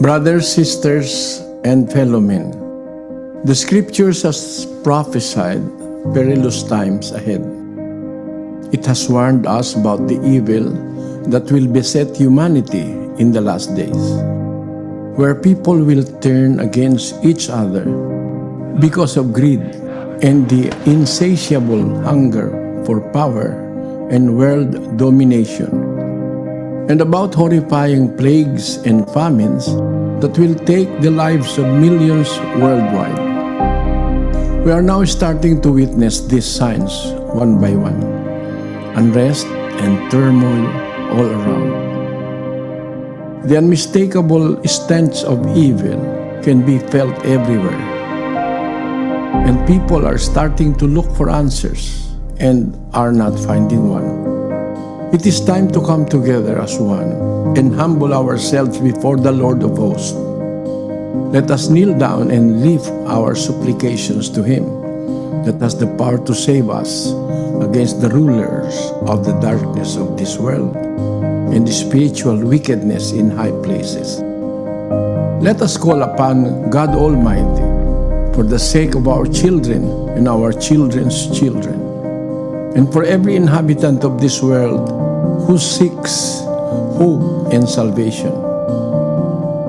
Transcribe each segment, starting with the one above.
Brothers, sisters, and fellow men, the Scriptures has prophesied perilous times ahead. It has warned us about the evil that will beset humanity in the last days, where people will turn against each other because of greed and the insatiable hunger for power and world domination, and about horrifying plagues and famines that will take the lives of millions worldwide. We are now starting to witness these signs one by one. Unrest and turmoil all around. The unmistakable stench of evil can be felt everywhere. And people are starting to look for answers and are not finding one. It is time to come together as one and humble ourselves before the Lord of hosts. Let us kneel down and lift our supplications to Him that has the power to save us against the rulers of the darkness of this world and the spiritual wickedness in high places. Let us call upon God Almighty for the sake of our children and our children's children, and for every inhabitant of this world who seeks hope and salvation,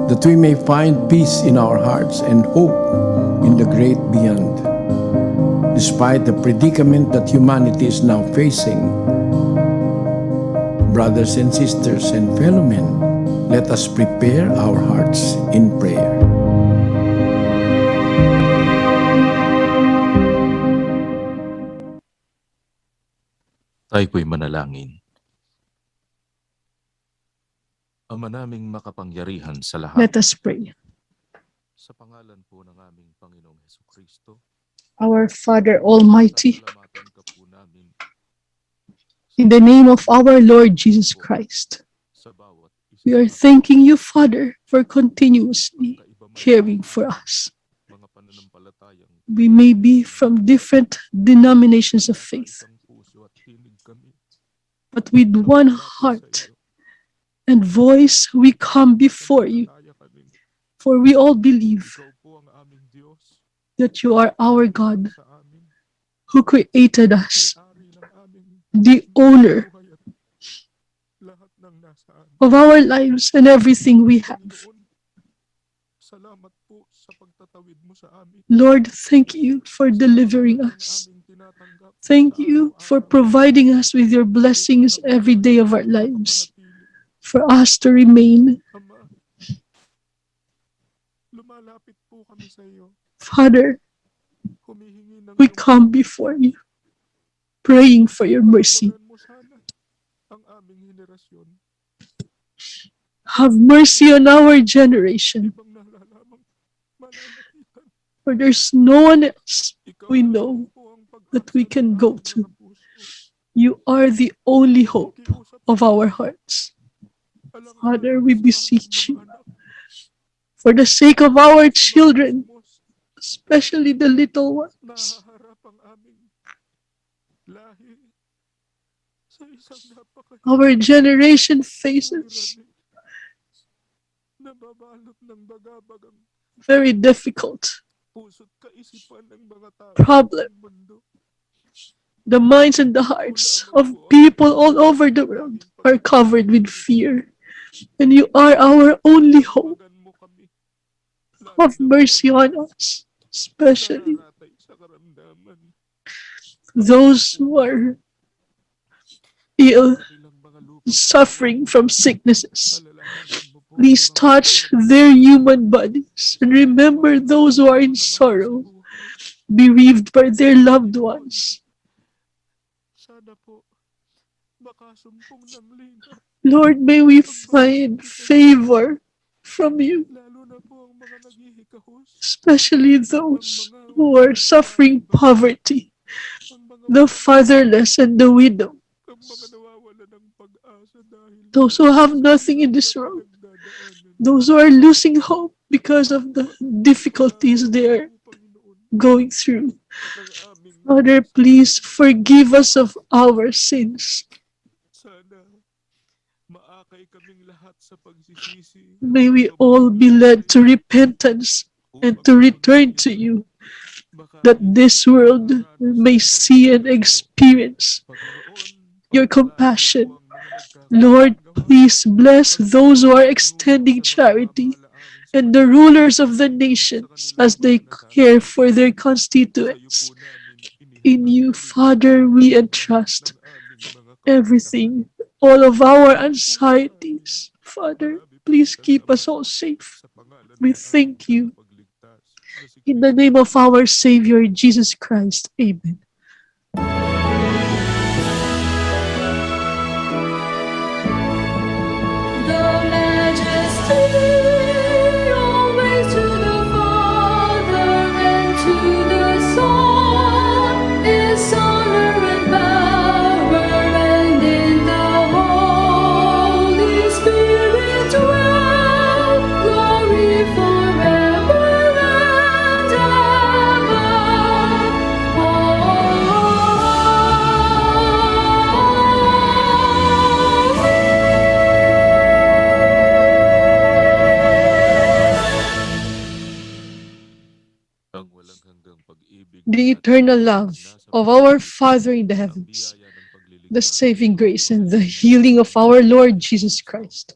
that we may find peace in our hearts and hope in the great beyond. Despite the predicament that humanity is now facing, brothers and sisters and fellow men, let us prepare our hearts in prayer. Tayo ko'y manalangin. Ama naming makapangyarihan sa lahat. Let us pray. Sa pangalan po ng aming Panginoong Hesukristo, Our Father Almighty, pasalamatan ka po namin in the name of our Lord Jesus Christ, sa bawat isa we are thanking you, Father, for continuously caring for us. mga pananampalatayang We may be from different denominations of faith, ng puso at hilig kami. but with one heart and voice we come before you, Kaya kami, for we all believe ikaw po ang aming Diyos that you are our God sa amin, who created us, may-ari ng aming the owner buhay at lahat ng nasa amin. of our lives and everything we have. Panginoon, salamat po sa pagtatawid mo sa amin. Lord, thank you for delivering us. Aming tinatanggap Thank sa you for araw-araw. providing us with your blessings every day of our lives, for us to remain. Ama, lumalapit po kami sa iyo. Father, Humihingi ng we iyong come before you, praying for your mercy. pagpapagalan mo sana ang aming henerasyon. Have mercy on our generation, Ibang nalalamang malalapitan. for there's no one else Ikaw we na know lamang po ang that pag-asa we ng can go aming to. mga puso. You are the only hope Nakikiusap of po our kami, hearts. alang-alang Father, na we sa aming beseech mga you, anak, for the sake of our sa mga children, musmos, especially the little ones. nahaharap ang aming lahi sa isang Our generation faces suliranin, nababalot ng bagabagang very difficult puso't kaisipan ng mga tao problem. ng mundo. The minds and the hearts of people all over the world are covered with fear. And you are our only hope. Tawagan mo kami, lalo Have na po mercy ang on us, especially nararatay sa karamdaman. those who are ill, Kanilang mga lupa, suffering from sicknesses. alalahanin mo po Please ang mga touch karamdaman their human bodies and remember those who are in ng mga mahal sa sorrow, buhay. bereaved by their loved ones. Sana po makasumpong ng lina, Lord, may we find favor from you, lalo na po ang mga naghihikahos, especially those who are suffering poverty, ang mga the fatherless and the widow, ang mga nawawala ng pag-asa dahil those who have sa nothing hirap in this na world, pinagdadaanan. those who are losing hope because of the difficulties they are Po, Panginoon, going through. ng aming Father, mga please forgive us of our sins. sana maakay Sakay kaming lahat sa pagsisisi. May we all be led to repentance and to return to you, that this world may see and experience your compassion. Lord, please bless those who are extending charity and the rulers of the nations as they care for their constituents. In you, Father, we entrust everything, all of our anxieties. Father, please keep us all safe. We thank you. In the name of our Savior, Jesus Christ. Amen. The eternal love of our Father in the heavens, the saving grace and the healing of our Lord Jesus Christ,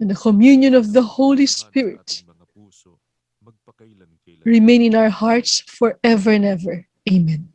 and the communion of the Holy Spirit remain in our hearts forever and ever. Amen.